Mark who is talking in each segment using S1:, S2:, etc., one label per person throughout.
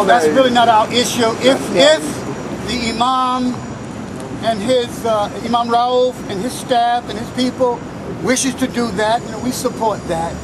S1: That's really not our issue. If the imam and his Imam Rauf and his staff and his people wishes to do that, we support that.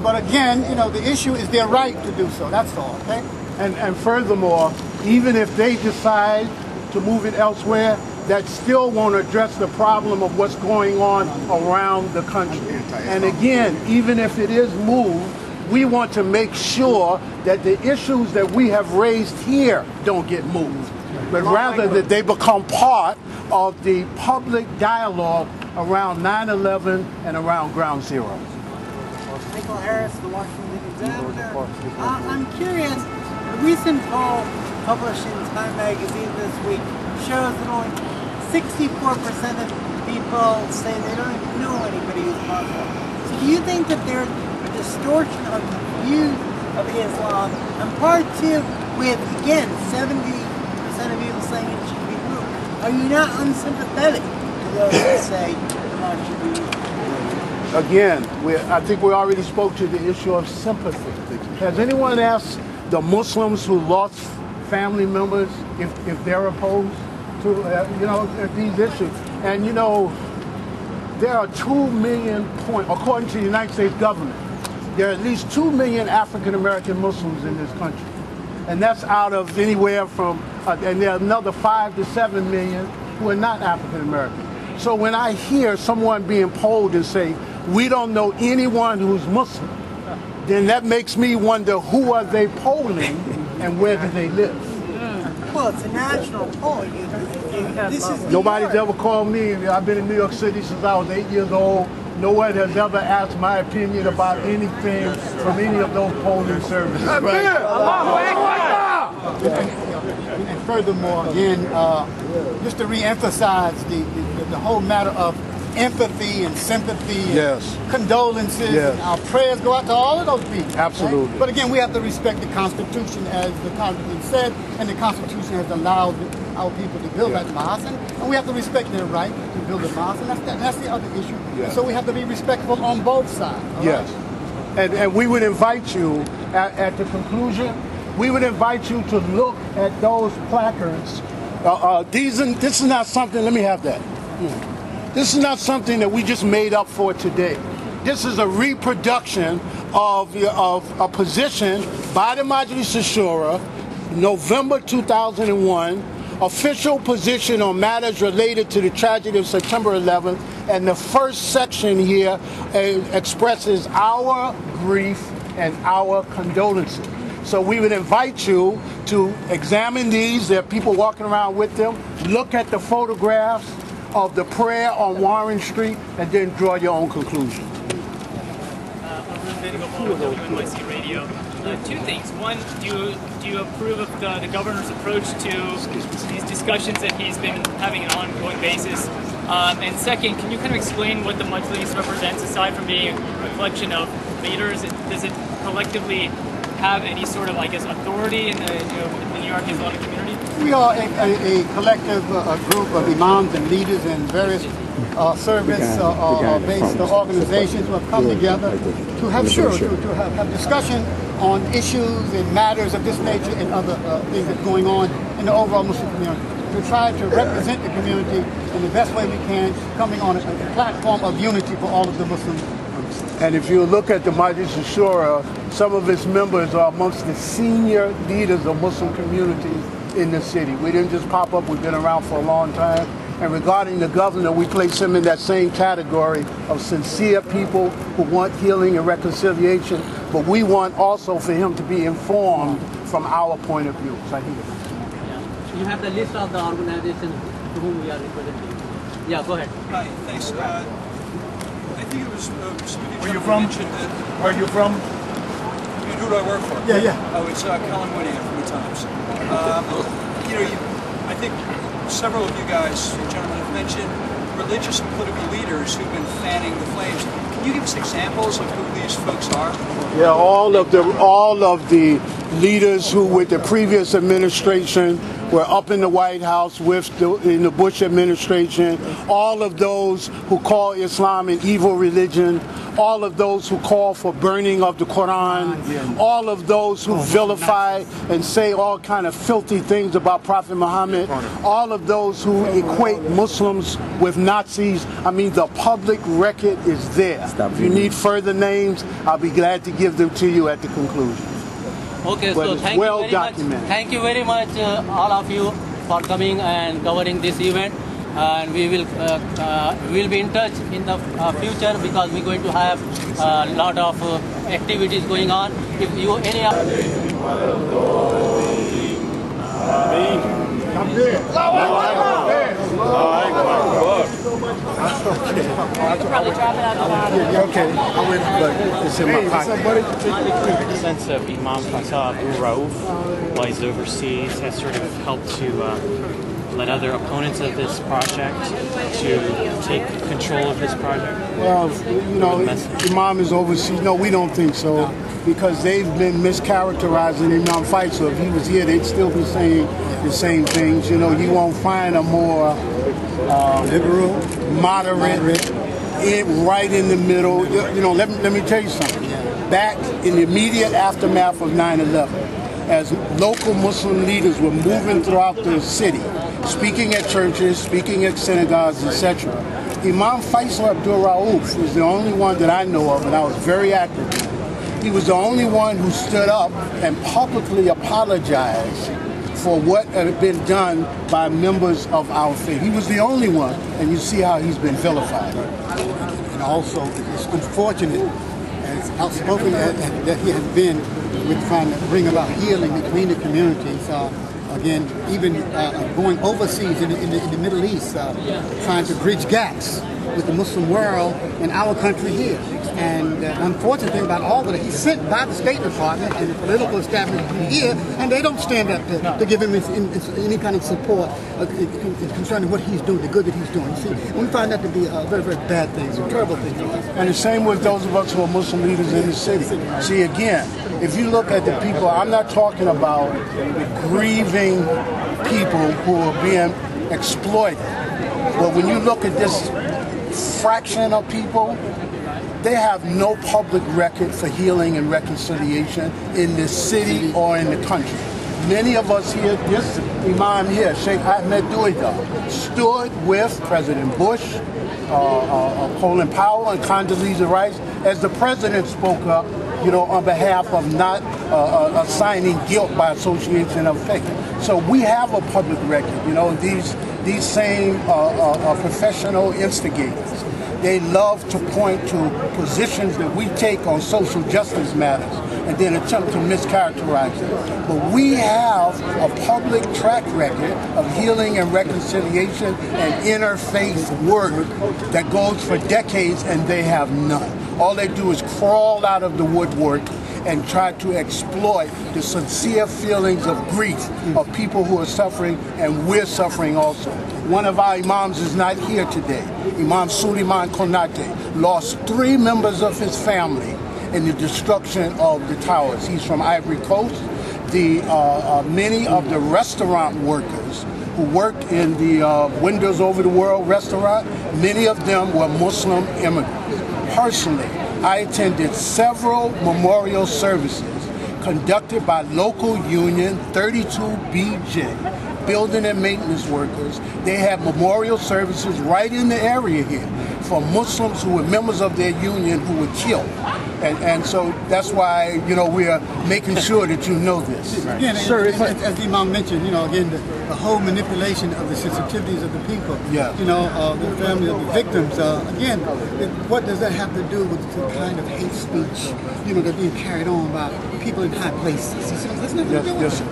S1: But again, the issue is their right to do so. That's all. Okay.
S2: And furthermore, even if they decide to move it elsewhere, that still won't address the problem of what's going on around the country. And again, even if it is moved, we want to make sure that the issues that we have raised here don't get moved, but rather that they become part of the public dialogue around 9/11 and around Ground Zero.
S3: Michael Harris, the Washington Examiner. I'm curious, a recent poll published in Time magazine this week shows that only 64% of people say they don't even know anybody who's Muslim. So do you think that there's a distortion of the views of Islam? And part two, with, again, 70% of people saying it should be moved, are you not unsympathetic to those who say the mosque should be moved?
S2: Again, I think we already spoke to the issue of sympathy. Has anyone asked the Muslims who lost family members if they're opposed to these issues? And there are 2 million according to the United States government, there are at least 2 million African American Muslims in this country, and that's out of anywhere from and there are another 5 to 7 million who are not African American. So when I hear someone being polled and say we don't know anyone who's Muslim, then that makes me wonder, who are they polling and where do they live?
S3: Well, it's a national poll.
S2: Nobody's ever called me. I've been in New York City since I was 8 years old. No one has ever asked my opinion about anything from any of those polling services.
S1: And furthermore, again, just to re-emphasize the whole matter of empathy and sympathy and condolences. And our prayers go out to all of those people.
S2: Absolutely.
S1: Right? But again, we have to respect the Constitution, as the Constitution said, and the Constitution has allowed our people to build that mosque, and we have to respect their right to build a mosque, and that's the other issue. And so we have to be respectful on both sides.
S2: Yes. Right? And we would invite you, at the conclusion, we would invite you to look at those placards. This is not something, let me have that. This is not something that we just made up for today. This is a reproduction of a position by the Majlis al-Shura, November 2001, official position on matters related to the tragedy of September 11th, and the first section here expresses our grief and our condolences. So we would invite you to examine these. There are people walking around with them. Look at the photographs of the prayer on Warren Street, and then draw your own conclusion.
S4: WNYC Radio. Two things. One, do you approve of the governor's approach to these discussions that he's been having on an ongoing basis? And second, can you kind of explain what the Majlis represents, aside from being a collection of leaders? Does it collectively have any sort of, authority in the New York Islamic community?
S1: We are a collective group of imams and leaders and various service-based organizations who have come together to have to have discussion on issues and matters of this nature and other things that's going on in the overall Muslim community, to try to represent the community in the best way we can, coming on a platform of unity for all of the Muslims.
S2: And if you look at the Majlis al-Shura, some of its members are amongst the senior leaders of Muslim communities in the city. We didn't just pop up, we've been around for a long time. And regarding the governor, we place him in that same category of sincere people who want healing and reconciliation, but we want also for him to be informed from our point of view.
S5: You have the list of the organizations to whom we are representing. Yeah, go ahead.
S6: Hi, thanks. I think it was
S2: Where you from? Where you from?
S6: Who do I work for?
S1: Yeah.
S6: Oh, it's Colin Whittingham from the Times. I think several of you guys, gentlemen, have mentioned religious and political leaders who've been fanning the flames. Can you give us examples of who these folks are?
S2: Yeah, all of the leaders who, with the previous administration, were up in the White House in the Bush administration, all of those who call Islam an evil religion, all of those who call for burning of the Qur'an, all of those who vilify and say all kind of filthy things about Prophet Muhammad, all of those who equate Muslims with Nazis. I mean, the public record is there. If you need further names, I'll be glad to give them to you at the conclusion.
S5: Okay,
S2: But
S5: so
S2: it's
S5: thank
S2: well
S5: you very
S2: documented.
S5: much. Thank you very much, all of you, for coming and covering this event. And we will be in touch in the future, because we're going to have a lot of activities going on. If you any
S2: I'm there. Okay. It's in my pocket.
S7: The sense of Imam Faisal Abu Rauf, while he's overseas, has sort of helped to let other opponents of this project to take control of this project?
S2: Well, you know, Imam is overseas. No, we don't think so, because they've been mischaracterizing Imam Faisal. If he was here, they'd still be saying the same things. You know, you won't find a more liberal, moderate, right in the middle. You know, let me tell you something. Back in the immediate aftermath of 9/11, as local Muslim leaders were moving throughout the city, speaking at churches, speaking at synagogues, etc., Imam Faisal Abdul Rauf was the only one that I know of, and I was very active. He was the only one who stood up and publicly apologized for what had been done by members of our faith. He was the only one, and you see how he's been vilified.
S1: And also, it's unfortunate, as outspoken that he has been with trying to bring about healing between the communities. Again, even going overseas in the Middle East, trying to bridge gaps with the Muslim world and our country here. And the unfortunate thing about all of it, he's sent by the State Department and the political establishment here, and they don't stand up to give him any kind of support concerning what he's doing, the good that he's doing. You see, we find that to be a very, very bad thing, a terrible thing for us.
S2: And the same with those of us who are Muslim leaders in the city. See, again, if you look at the people, I'm not talking about the grieving people who are being exploited. But when you look at this fraction of people, they have no public record for healing and reconciliation in the city or in the country. Many of us here, this Imam here, Sheikh Ahmed Douida, stood with President Bush, Colin Powell, and Condoleezza Rice as the president spoke up, you know, on behalf of not assigning guilt by association of faith. So we have a public record, you know, these same professional instigators. They love to point to positions that we take on social justice matters and then attempt to mischaracterize them. But we have a public track record of healing and reconciliation and interfaith work that goes for decades, and they have none. All they do is crawl out of the woodwork and try to exploit the sincere feelings of grief of people who are suffering, and we're suffering also. One of our imams is not here today. Imam Suleiman Konate lost 3 members of his family in the destruction of the towers. He's from Ivory Coast. Many of the restaurant workers who worked in the Windows Over the World restaurant, many of them were Muslim immigrants. Personally, I attended several memorial services conducted by local union 32BJ, building and maintenance workers. They had memorial services right in the area here for Muslims who were members of their union who were killed. And so that's why, you know, we are making sure that you know this.
S1: Right. Again, sir, as the Imam mentioned, you know, again, the whole manipulation of the sensitivities of the people,
S2: yeah.
S1: You know, the family of the victims. Again, what does that have to do with the kind of hate speech, you know, that's being carried on by people in high places? That's nothing to do with it.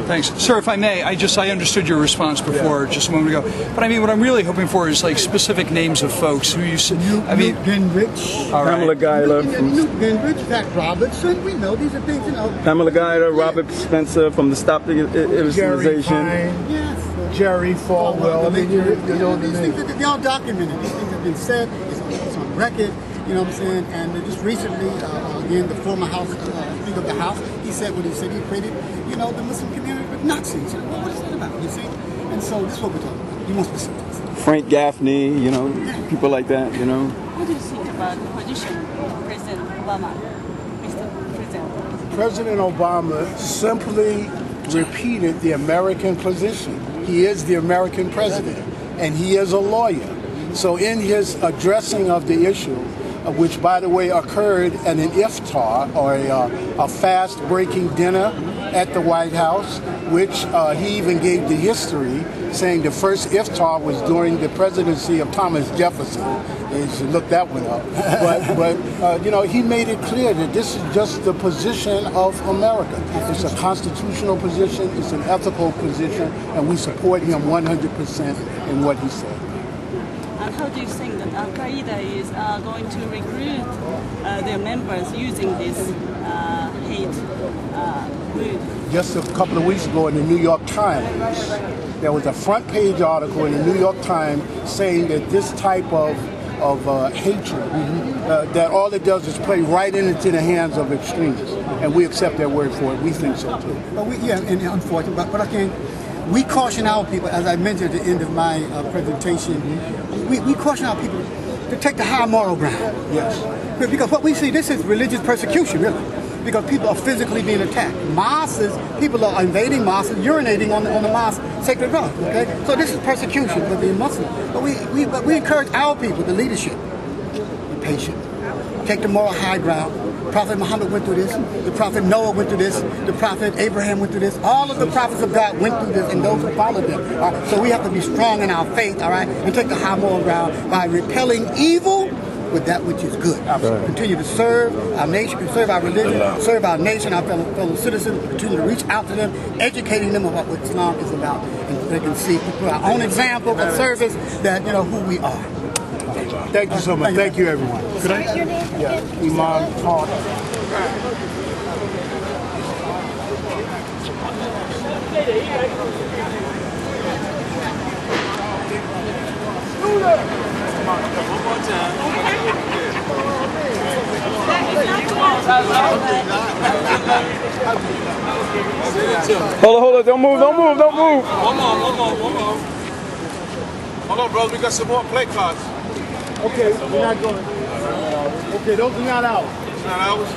S6: Thanks. Sir, if I may, I understood your response before, just a moment ago. But I mean, what I'm really hoping for is like specific names of folks who you said. I mean,
S1: Newt Gingrich,
S8: Pamela Guyler,
S1: Newt Gingrich, Zach Robertson. We know these are things, you know.
S8: Pamela Guyler, Robert Spencer from the Stop the Illustrationization.
S1: Yes.
S2: Jerry Falwell. I mean, you know,
S1: these things, they're all documented. These things have been said. It's on record. You know what I'm saying? And just recently, again, the former House Speaker of the House, he said what he said. He created, the Muslim community with Nazis. Well, what is that about? You see? And so this is what we're talking about. He wants specifics.
S8: Frank Gaffney, people like that,
S9: What do you think about the position of President Obama, Mr. President?
S2: President Obama simply repeated the American position. He is the American president, and he is a lawyer. So in his addressing of the issue, which by the way occurred at an iftar, or a fast-breaking dinner at the White House, which he even gave the history, saying the first iftar was during the presidency of Thomas Jefferson. You should look that one up. But he made it clear that this is just the position of America. It's a constitutional position, it's an ethical position, and we support him 100% in what he said.
S9: And how do you think that Al-Qaeda is going to recruit their members using this hate mood?
S2: Just a couple of weeks ago in the New York Times, there was a front page article in the New York Times saying that this type of hatred, that all it does is play right into the hands of extremists. And we accept their word for it. We think so too.
S1: And unfortunately, but again, we caution our people, as I mentioned at the end of my presentation, we caution our people to take the high moral ground.
S2: Yes.
S1: Because what we see, this is religious persecution, really. Because people are physically being attacked. Mosques, people are invading mosques, urinating on the mosque sacred ground. Okay, so this is persecution for being Muslim. But we encourage our people, the leadership, be patient, take the moral high ground. Prophet Muhammad went through this. The Prophet Noah went through this. The Prophet Abraham went through this. All of the prophets of God went through this, and those who followed them. All right? So we have to be strong in our faith, all right, and take the high moral ground by repelling evil with that which is good. Absolutely. Continue to serve our nation, serve our religion, serve our nation, our fellow citizens. Continue to reach out to them, educating them about what Islam is about, and they can see through our own example of service that who we are.
S2: Thank you so much. Thank you, everyone.
S10: Could I? Your name?
S2: Yeah, Imam Talk.
S8: Hold on, don't move.
S11: One more. Hold on, bro. We got some more play cards.
S2: Okay, we're not going. Okay, those are not out.
S11: Not ours.